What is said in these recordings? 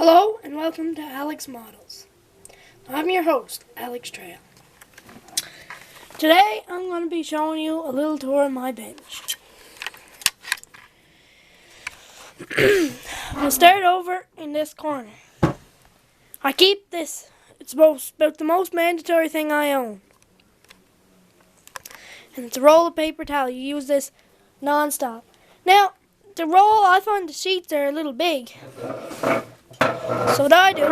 Hello and welcome to Alex Models. I'm your host, Alex Trail. Today I'm going to be showing you a little tour of my bench. We'll start over in this corner. I keep this. It's about the most mandatory thing I own. And it's a roll of paper towel. You use this non-stop. Now, the roll, I find the sheets are a little big. So what I do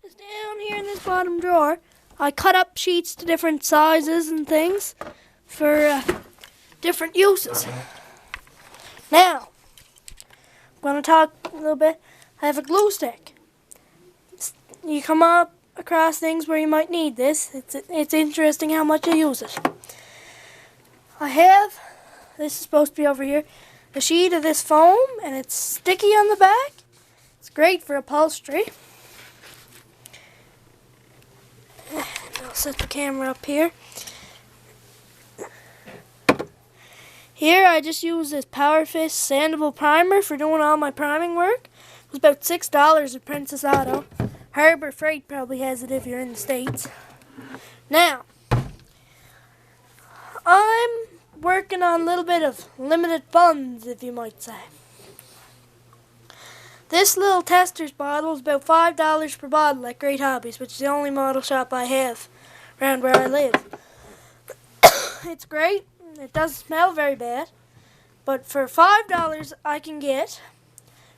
is down here in this bottom drawer, I cut up sheets to different sizes and things for different uses. Now, I'm going to talk a little bit. I have a glue stick. You come up across things where you might need this. It's interesting how much you use it. I have, this is supposed to be over here, a sheet of this foam, and it's sticky on the back. It's great for upholstery. I'll set the camera up here. Here I just use this Power Fist sandable primer for doing all my priming work. It was about $6 at Princess Auto. Harbor Freight probably has it if you're in the States. Now, I'm working on a little bit of limited funds, if you might say. This little tester's bottle is about $5 per bottle at Great Hobbies, which is the only model shop I have around where I live. It's great. It doesn't smell very bad. But for $5 I can get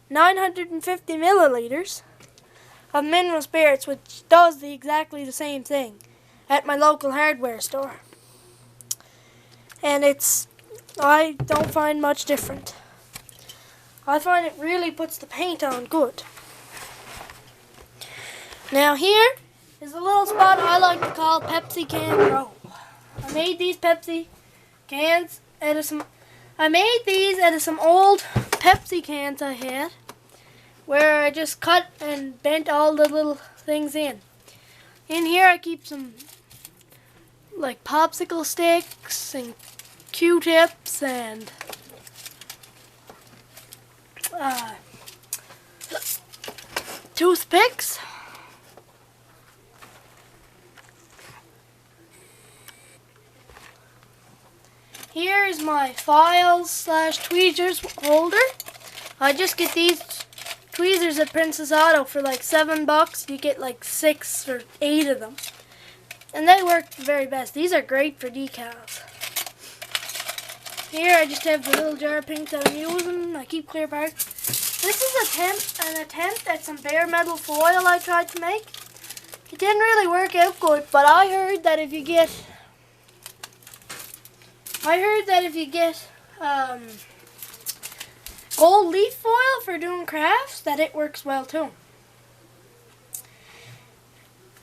950 milliliters of mineral spirits, which does exactly the same thing at my local hardware store. And I don't find much different. I find it really puts the paint on good. Now here is a little spot I like to call Pepsi Can Row. I made these Pepsi cans out of some old Pepsi cans I had, where I just cut and bent all the little things in. In here I keep some like popsicle sticks and Q-tips and toothpicks. Here is my files/tweezers holder. I just get these tweezers at Princess Auto for like $7. You get like 6 or 8 of them. And they work the very best. These are great for decals. Here I just have the little jar of paint that I'm using. I keep clear parts. This is an attempt at some bare metal foil I tried to make. It didn't really work out good, but I heard that if you get gold leaf foil for doing crafts, that it works well too.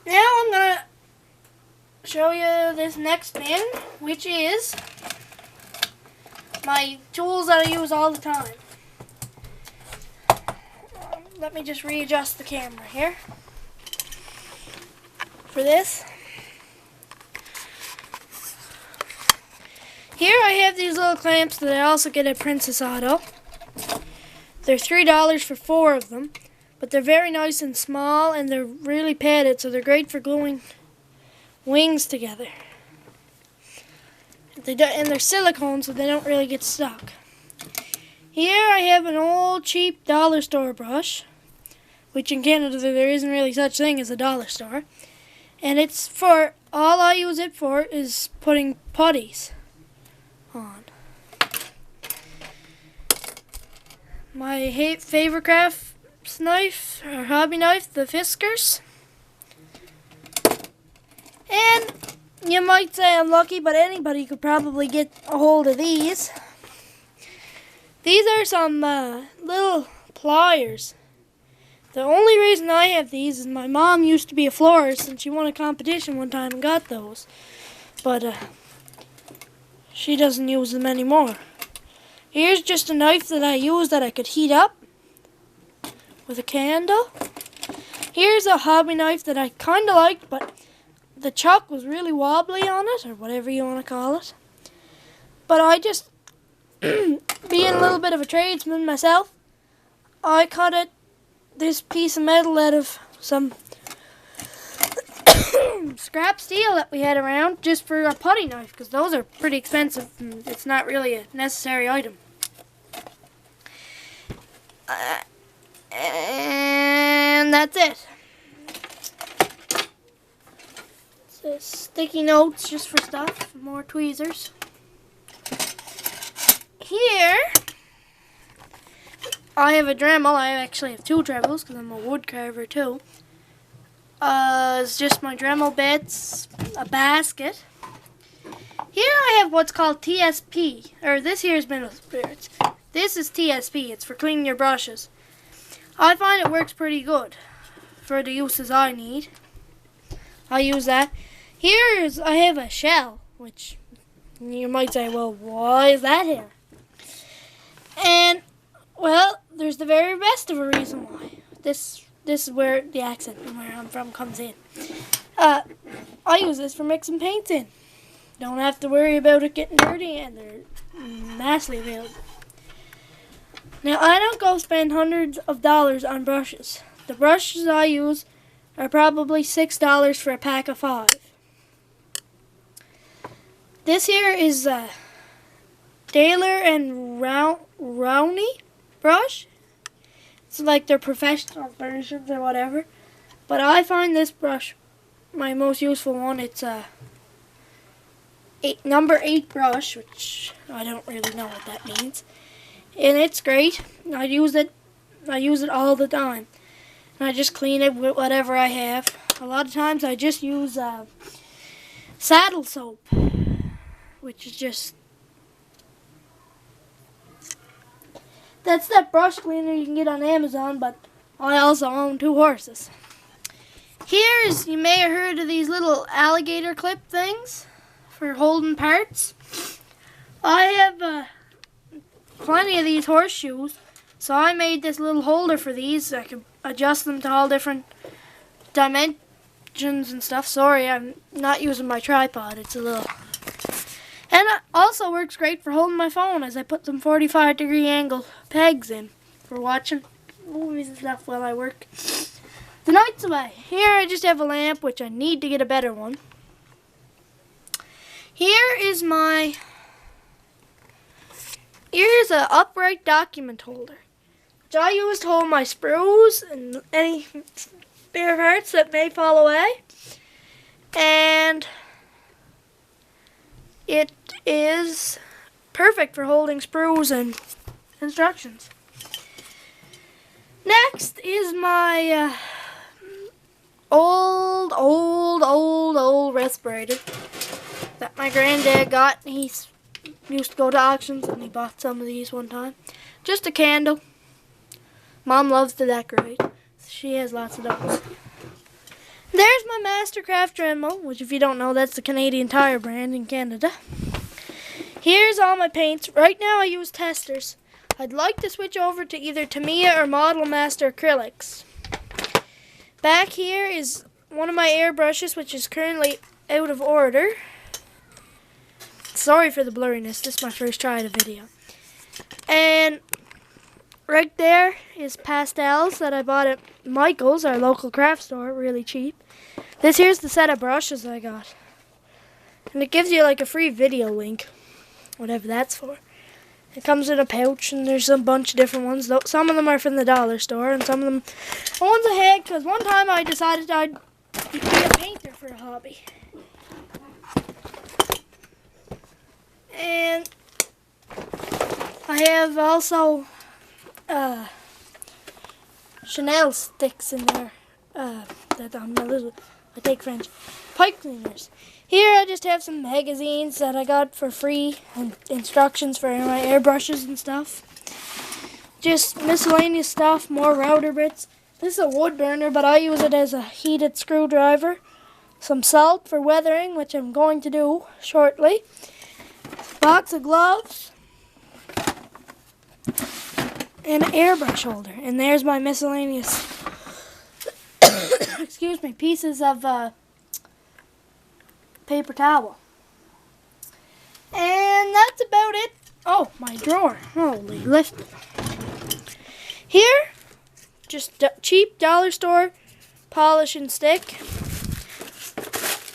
Now I'm gonna show you this next bin, which is my tools that I use all the time. Let me just readjust the camera here for this. Here I have these little clamps that I also get at Princess Auto. They're $3 for 4 of them, but they're very nice and small, and they're really padded, so they're great for gluing wings together. And they're silicone, so they don't really get stuck. Here I have an old cheap dollar store brush, which in Canada there isn't really such thing as a dollar store. And it's for, all I use it for is putting putties on. My favorite crafts knife, or hobby knife, the Fiskars. And you might say I'm lucky, but anybody could probably get a hold of these. These are some little pliers. The only reason I have these is my mom used to be a florist, and she won a competition one time and got those. But she doesn't use them anymore. Here's just a knife that I use that I could heat up with a candle. Here's a hobby knife that I kind of liked, but the chuck was really wobbly on it, or whatever you want to call it. But I just, being a little bit of a tradesman myself, I cut it this piece of metal out of some scrap steel that we had around just for a putty knife, because those are pretty expensive and it's not really a necessary item. And that's it. So sticky notes just for stuff, more tweezers. Here I have a Dremel. I actually have two Dremels because I'm a wood carver too. It's just my Dremel bits, a basket. Here I have what's called TSP, or this here is mineral spirits. This is TSP, it's for cleaning your brushes. I find it works pretty good for the uses I need. I use that. I have a shell, which you might say, well, why is that here? And, well, there's the very best of a reason why. This is where the accent and where I'm from comes in. I use this for mixing paints in. Don't have to worry about it getting dirty, and they're massively available. Now, I don't go spend hundreds of dollars on brushes. The brushes I use are probably $6 for a pack of 5. This here is a Daler and Rowney brush. It's like their professional versions or whatever. But I find this brush my most useful one. It's a number 8 brush, which I don't really know what that means. And it's great. I use it all the time. And I just clean it with whatever I have. A lot of times I just use saddle soap, which is just, that's that brush cleaner you can get on Amazon, but I also own 2 horses. Here's, you may have heard of these little alligator clip things for holding parts. I have plenty of these horseshoes, so I made this little holder for these. I can adjust them to all different dimensions and stuff. Sorry, I'm not using my tripod. It's a little... And it also works great for holding my phone, as I put some 45-degree angle pegs in for watching movies and stuff while I work the nights away. Here I just have a lamp, which I need to get a better one. Here's an upright document holder, which I use to hold my sprues and any spare parts that may fall away. And it is perfect for holding sprues and instructions. Next is my old respirator that my granddad got. He used to go to auctions and he bought some of these one time. Just a candle. Mom loves to decorate. She has lots of those. There's my Mastercraft Dremel, which if you don't know, that's the Canadian Tire brand in Canada. Here's all my paints. Right now I use testers. I'd like to switch over to either Tamiya or Model Master acrylics. Back here is one of my airbrushes, which is currently out of order. Sorry for the blurriness. This is my first try at a video. And right there is pastels that I bought at Michael's, our local craft store, really cheap. This here's the set of brushes I got. And it gives you like a free video link, whatever that's for. It comes in a pouch, and there's a bunch of different ones. Some of them are from the dollar store, and some of them are ones I had because one time I decided I'd be a painter for a hobby. And I have also Chanel sticks in there that I take French pipe cleaners. Here I just have some magazines that I got for free and instructions for my airbrushes and stuff. Just miscellaneous stuff, more router bits. This is a wood burner, but I use it as a heated screwdriver. Some salt for weathering, which I'm going to do shortly. Box of gloves. And an airbrush holder. And there's my miscellaneous excuse me, pieces of paper towel. And that's about it. Oh, my drawer. Holy lift. Here just cheap dollar store polish and stick.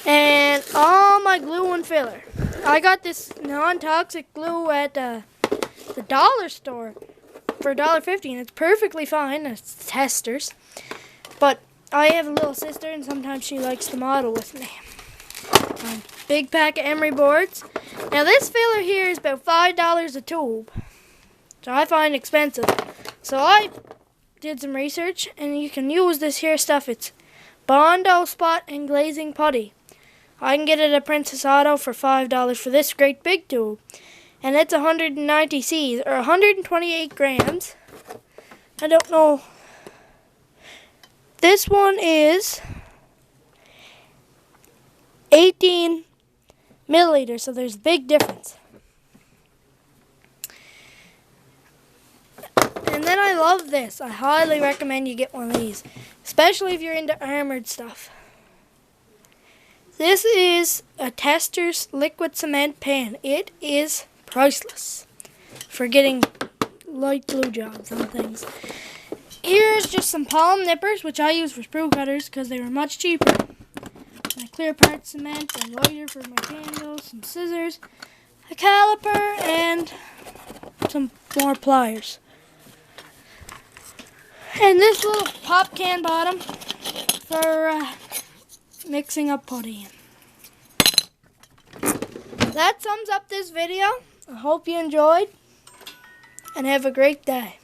And all my glue and filler. I got this non-toxic glue at the dollar store for $1.50, and it's perfectly fine. It's testers. But I have a little sister, and sometimes she likes to model with me. Big pack of emery boards. Now this filler here is about $5 a tube, so I find expensive. So I did some research, and you can use this here stuff. It's Bondo Spot and Glazing Putty. I can get it at Princess Auto for $5 for this great big tube. And it's 190 C's, or 128 grams. I don't know. This one is 18 milliliters, so there's a big difference. And then I love this. I highly recommend you get one of these, especially if you're into armored stuff. This is a Tester's liquid cement pan. It is priceless for getting light glue jobs on things. Here's just some palm nippers, which I use for sprue cutters because they were much cheaper. My clear part cement, a lighter for my candles, some scissors, a caliper, and some more pliers. And this little pop can bottom for mixing up putty. That sums up this video. I hope you enjoyed and have a great day.